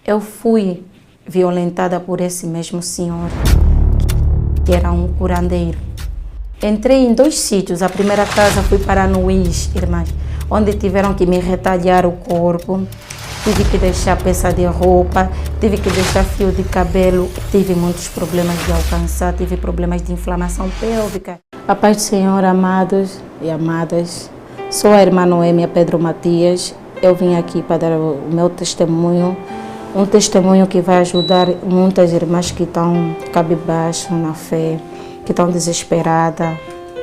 Eu fui violentada por esse mesmo senhor, que era um curandeiro. Entrei em 2 sítios. A primeira casa fui para no IS, irmãs, onde tiveram que me retalhar o corpo. Tive que deixar peça de roupa, tive que deixar fio de cabelo. Tive muitos problemas de alcançar, tive problemas de inflamação pélvica. A paz do Senhor, amados e amadas. Sou a irmã Noêmia Pedro Matias. Eu vim aqui para dar o meu testemunho. Um testemunho que vai ajudar muitas irmãs que estão cabisbaixo na fé, que estão desesperadas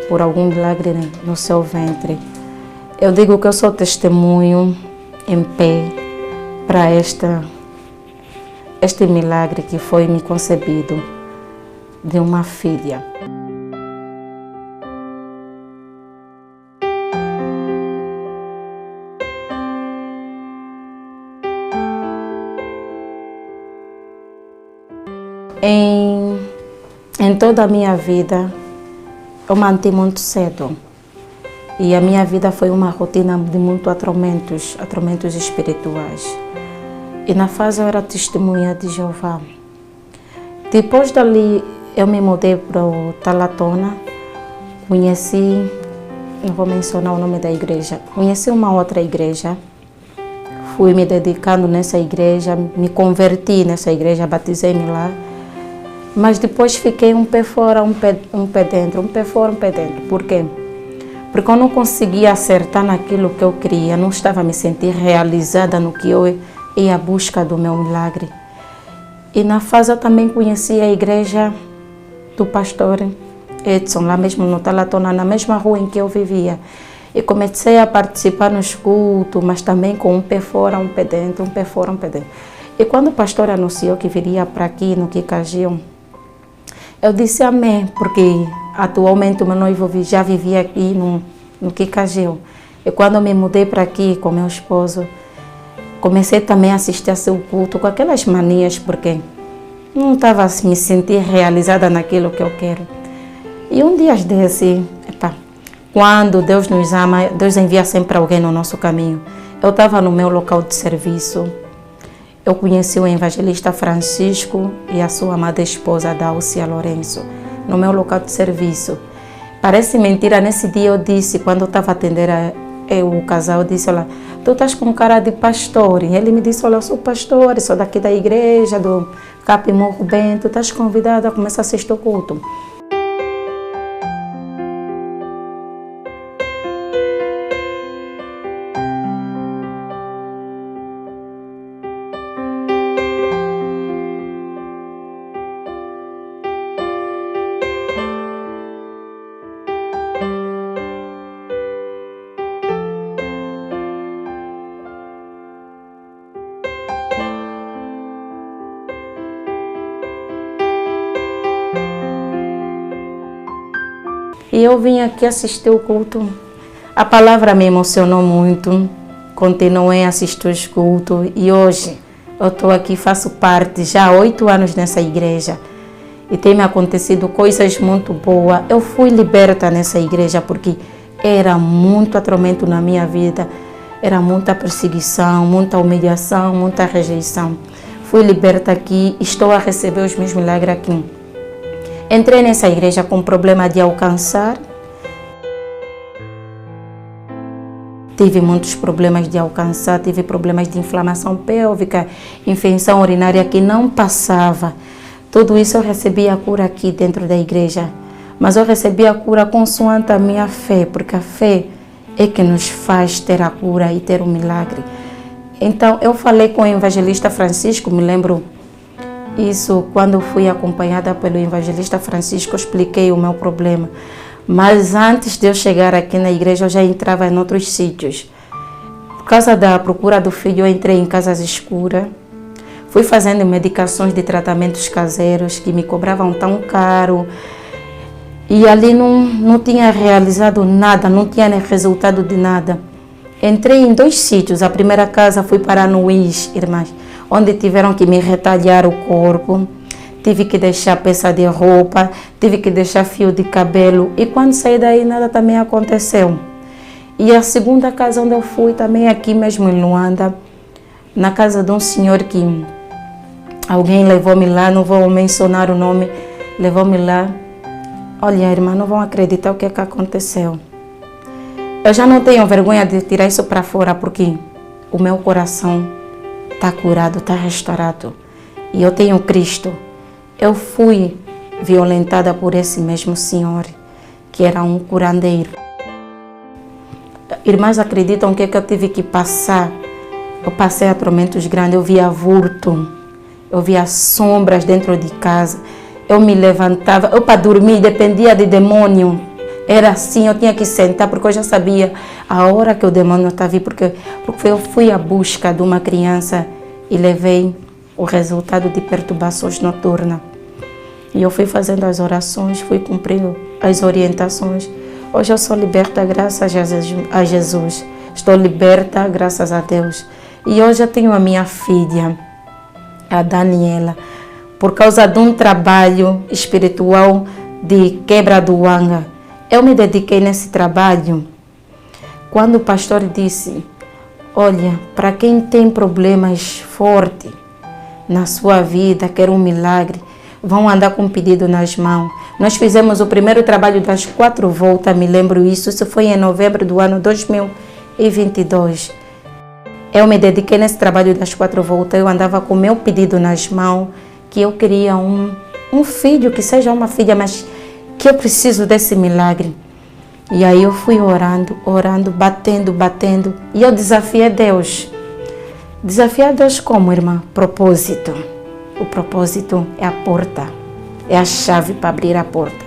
por algum milagre no seu ventre. Eu digo que eu sou testemunho em pé para este milagre que foi me concebido de uma filha. Em toda a minha vida, eu mantive muito cedo. E a minha vida foi uma rotina de muitos atormentos espirituais. E na fase eu era testemunha de Jeová. Depois dali, eu me mudei para o Talatona. Conheci, não vou mencionar o nome da igreja, conheci uma outra igreja. Fui me dedicando nessa igreja, me converti nessa igreja, batizei-me lá. Mas depois fiquei um pé fora, um pé dentro, um pé fora, um pé dentro. Por quê? Porque eu não conseguia acertar naquilo que eu queria, não estava a me sentir realizada no que eu ia à busca do meu milagre. E na fase eu também conheci a igreja do pastor Edson, lá mesmo no Talatona, na mesma rua em que eu vivia. E comecei a participar nos cultos, mas também com um pé fora, um pé dentro, um pé fora, um pé dentro. E quando o pastor anunciou que viria para aqui, no Quicagil, eu disse amém, porque atualmente o meu noivo já vivia aqui no Quicagil. E quando eu me mudei para aqui com meu esposo, comecei também a assistir a seu culto com aquelas manias, porque não estava a me sentir realizada naquilo que eu quero. E um dia desse, quando Deus nos ama, Deus envia sempre alguém no nosso caminho. Eu estava no meu local de serviço. Eu conheci o evangelista Francisco e a sua amada esposa, Dalcia Lourenço, no meu local de serviço. Parece mentira, nesse dia eu disse, quando eu estava atendendo o casal, eu disse, olha, tu estás com cara de pastor. E ele me disse, olha, eu sou pastor, sou daqui da igreja, do Capimorro Bento, estás convidada a começar a assistir o culto. E eu vim aqui assistir o culto. A palavra me emocionou muito. Continuei a assistir os cultos. E hoje eu estou aqui, faço parte já há 8 anos nessa igreja. E tem me acontecido coisas muito boas. Eu fui liberta nessa igreja porque era muito atormento na minha vida. Era muita perseguição, muita humilhação, muita rejeição. Fui liberta aqui, estou a receber os meus milagres aqui. Entrei nessa igreja com problema de alcançar. Tive muitos problemas de alcançar, tive problemas de inflamação pélvica, infecção urinária que não passava. Tudo isso eu recebi a cura aqui dentro da igreja. Mas eu recebi a cura consoante a minha fé, porque a fé é que nos faz ter a cura e ter o milagre. Então eu falei com o evangelista Francisco, me lembro isso, quando fui acompanhada pelo evangelista Francisco, eu expliquei o meu problema. Mas antes de eu chegar aqui na igreja, eu já entrava em outros sítios. Por causa da procura do filho, eu entrei em casas escuras. Fui fazendo medicações de tratamentos caseiros que me cobravam tão caro. E ali não tinha realizado nada, não tinha resultado de nada. Entrei em 2 sítios. A primeira casa fui para no IS, irmãs, onde tiveram que me retalhar o corpo, tive que deixar peça de roupa, tive que deixar fio de cabelo. E quando saí daí, nada também aconteceu. E a segunda casa onde eu fui, também aqui mesmo em Luanda, na casa de um senhor que Alguém levou-me lá, não vou mencionar o nome, levou-me lá. Olha, irmã, não vão acreditar o que aconteceu. Eu já não tenho vergonha de tirar isso para fora, porque o meu coração está curado, está restaurado. E eu tenho Cristo. Eu fui violentada por esse mesmo senhor, que era um curandeiro. Irmãs acreditam que eu tive que passar. Eu passei atormentos grandes, eu via vulto, eu via sombras dentro de casa. Eu me levantava, eu para dormir dependia de demônio. Era assim, eu tinha que sentar, porque eu já sabia a hora que o demônio estava vindo, porque eu fui à busca de uma criança e levei o resultado de perturbações noturnas. E eu fui fazendo as orações, fui cumprindo as orientações. Hoje eu sou liberta graças a Jesus. Estou liberta graças a Deus. E hoje eu tenho a minha filha, a Daniela, por causa de um trabalho espiritual de quebra do anga. Eu me dediquei nesse trabalho quando o pastor disse, olha, para quem tem problemas fortes na sua vida, quer um milagre, vão andar com um pedido nas mãos. Nós fizemos o primeiro trabalho das 4 voltas, me lembro isso foi em novembro do ano 2022. Eu me dediquei nesse trabalho das 4 voltas, eu andava com o meu pedido nas mãos, que eu queria um filho, que seja uma filha, mas que eu preciso desse milagre. E aí eu fui orando, batendo, e eu desafiei Deus. Desafiar Deus como, irmã? Propósito. O propósito é a porta, é a chave para abrir a porta.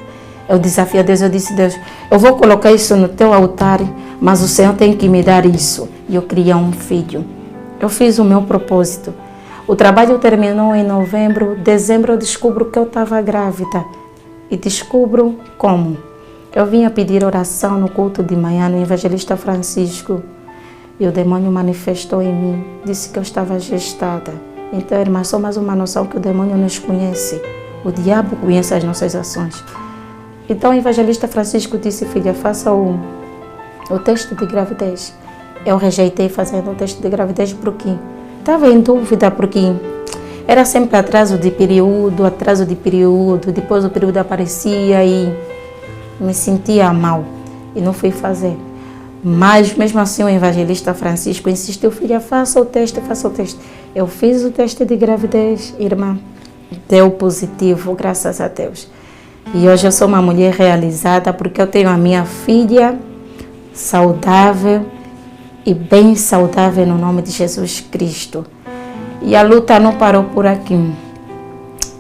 Eu desafiei Deus, eu disse, Deus, eu vou colocar isso no teu altar, mas o Senhor tem que me dar isso. E eu queria um filho. Eu fiz o meu propósito. O trabalho terminou em novembro, dezembro eu descubro que eu estava grávida. E descubro como? Eu vinha pedir oração no culto de manhã no Evangelista Francisco. E o demônio manifestou em mim, disse que eu estava gestada. Então, irmã, só mais uma noção que o demônio nos conhece. O diabo conhece as nossas ações. Então, o Evangelista Francisco disse, filha, faça o teste de gravidez. Eu rejeitei fazendo o teste de gravidez porque estava em dúvida, porque era sempre atraso de período, depois o período aparecia e me sentia mal e não fui fazer. Mas mesmo assim o Evangelista Francisco insistiu, filha, faça o teste. Eu fiz o teste de gravidez, irmã, deu positivo, graças a Deus. E hoje eu sou uma mulher realizada porque eu tenho a minha filha saudável e bem saudável no nome de Jesus Cristo. E a luta não parou por aqui.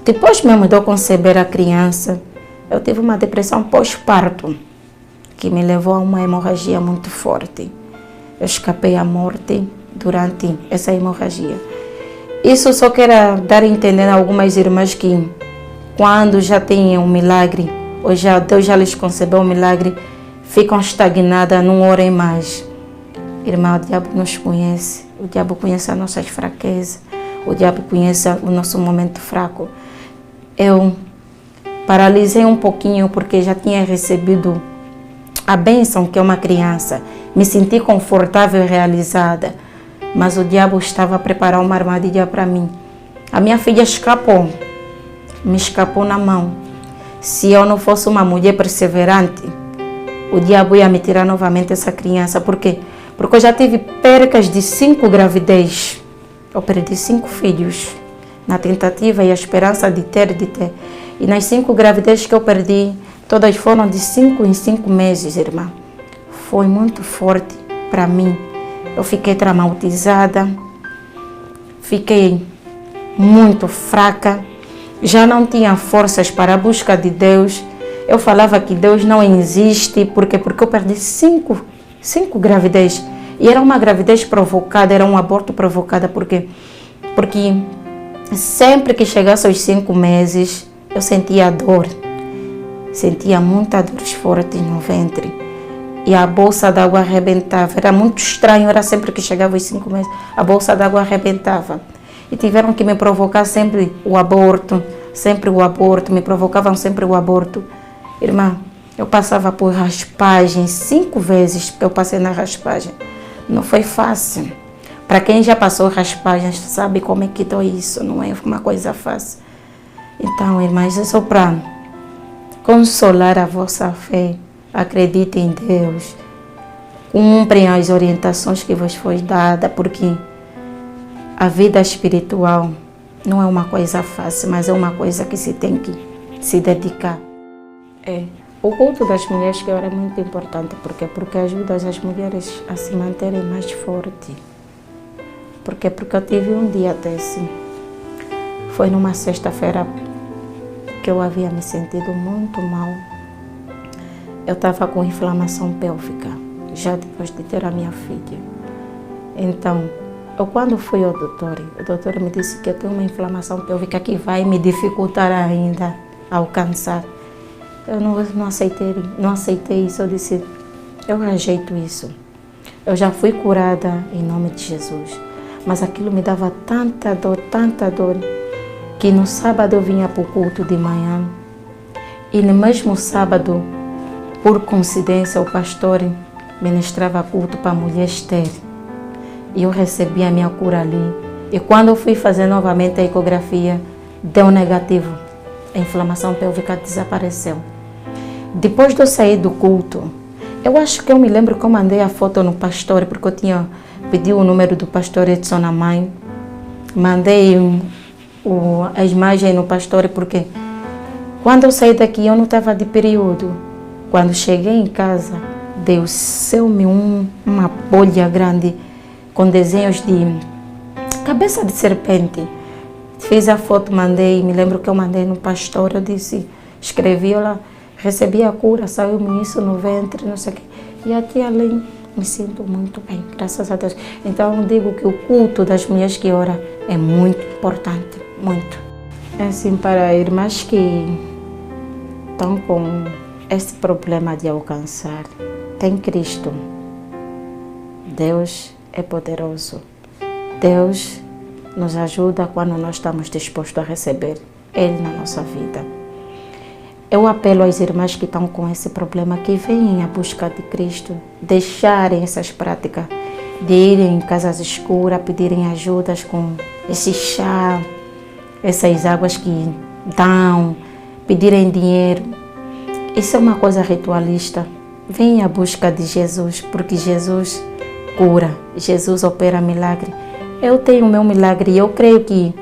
Depois mesmo de eu conceber a criança, eu tive uma depressão pós-parto, que me levou a uma hemorragia muito forte. Eu escapei à morte durante essa hemorragia. Isso só quero dar a entender a algumas irmãs que quando já têm um milagre, ou já Deus já lhes concebeu um milagre, ficam estagnadas, não orem mais. Irmã, o diabo nos conhece, o diabo conhece as nossas fraquezas, o diabo conhece o nosso momento fraco. Eu paralisei um pouquinho porque já tinha recebido a bênção que é uma criança. Me senti confortável e realizada, mas o diabo estava a preparar uma armadilha para mim. A minha filha escapou, me escapou na mão. Se eu não fosse uma mulher perseverante, o diabo ia me tirar novamente essa criança. Por quê? Porque eu já tive percas de 5 gravidez. Eu perdi 5 filhos na tentativa e a esperança de ter. E nas 5 gravidez que eu perdi, todas foram de 5 em 5 meses, irmã. Foi muito forte para mim. Eu fiquei traumatizada, fiquei muito fraca, já não tinha forças para a busca de Deus. Eu falava que Deus não existe, porque eu perdi 5 gravidez. E era uma gravidez provocada, era um aborto provocado, porque sempre que chegasse aos 5 meses, eu sentia dor. Sentia muita dor forte no ventre. E a bolsa d'água arrebentava. Era muito estranho, era sempre que chegava aos 5 meses, a bolsa d'água arrebentava. E tiveram que me provocar sempre o aborto, me provocavam sempre o aborto. Irmã, eu passava por raspagem 5 vezes que eu passei na raspagem. Não foi fácil, Para quem já passou raspagens, sabe como é que dói isso, não é uma coisa fácil. Então, irmãs, é só para consolar a vossa fé. Acreditem em Deus. Cumprem as orientações que vos foi dada, porque a vida espiritual não é uma coisa fácil, mas é uma coisa que se tem que se dedicar. O culto das mulheres que é muito importante, porque ajuda as mulheres a se manterem mais fortes. Porque eu tive um dia desse, foi numa sexta-feira que eu havia me sentido muito mal. Eu estava com inflamação pélvica, já depois de ter a minha filha. Então, quando fui ao doutor, o doutor me disse que eu tenho uma inflamação pélvica que vai me dificultar ainda a alcançar. Eu não aceitei isso, eu disse, eu rejeito isso. Eu já fui curada em nome de Jesus. Mas aquilo me dava tanta dor, que no sábado eu vinha para o culto de manhã. E no mesmo sábado, por coincidência, o pastor ministrava culto para a mulher estéril. E eu recebi a minha cura ali. E quando eu fui fazer novamente a ecografia, deu negativo. A inflamação pélvica desapareceu. Depois de eu sair do culto, eu acho que eu me lembro que eu mandei a foto no pastor, porque eu tinha pedido o número do pastor Edson na mãe. Mandei a imagem no pastor, porque quando eu saí daqui eu não estava de período. Quando cheguei em casa, deu-se-me uma bolha grande com desenhos de cabeça de serpente. Fiz a foto, mandei, me lembro que eu mandei no pastor, eu disse, escrevi lá, recebi a cura, saiu-me isso no ventre, não sei o quê. E aqui além, me sinto muito bem, graças a Deus. Então eu digo que o culto das mulheres que oram é muito importante, muito. É assim, para irmãs que estão com esse problema de alcançar, tem Cristo. Deus é poderoso. Deus nos ajuda quando nós estamos dispostos a receber Ele na nossa vida. Eu apelo às irmãs que estão com esse problema, que venham à busca de Cristo, deixarem essas práticas de irem em casas escuras, pedirem ajudas com esse chá, essas águas que dão, pedirem dinheiro. Isso é uma coisa ritualista. Venham à busca de Jesus, porque Jesus cura, Jesus opera milagre. Eu tenho o meu milagre e eu creio que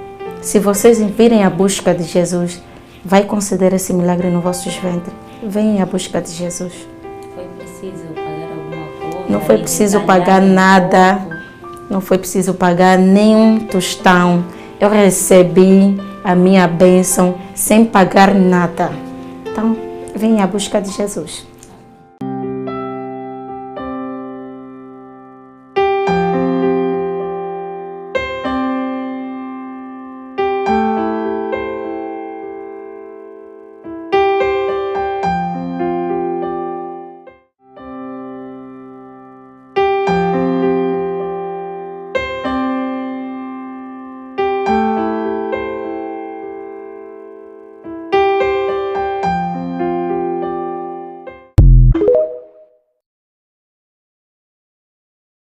se vocês virem à busca de Jesus, vai conceder esse milagre nos vossos ventres. Venham à busca de Jesus. Foi preciso pagar alguma coisa? Não foi preciso pagar nada. Não foi preciso pagar nenhum tostão. Eu recebi a minha bênção sem pagar nada. Então, venham à busca de Jesus.